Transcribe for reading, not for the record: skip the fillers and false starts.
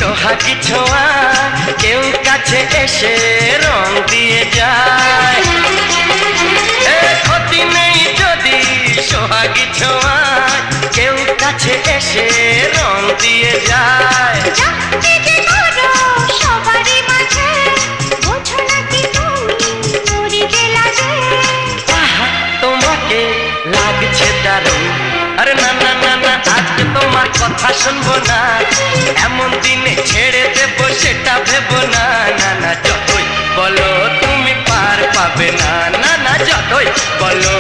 সোহাগী ছোঁয়া কেউ কাছে এসে রং দিয়ে যায়। ক্ষতি নেই যদি সোহাগী ছোঁয়া কেউ কাছে এসে রং দিয়ে যায়। তোমাকে লাগছে দারুণ, আরে না না না না আজকে তোমার কথা শুনবো না, এমন দিনে ছেড়ে দেবো সেটা ভেবো না। না না যতই বলো তুমি পার পাবে না, না না যতই বলো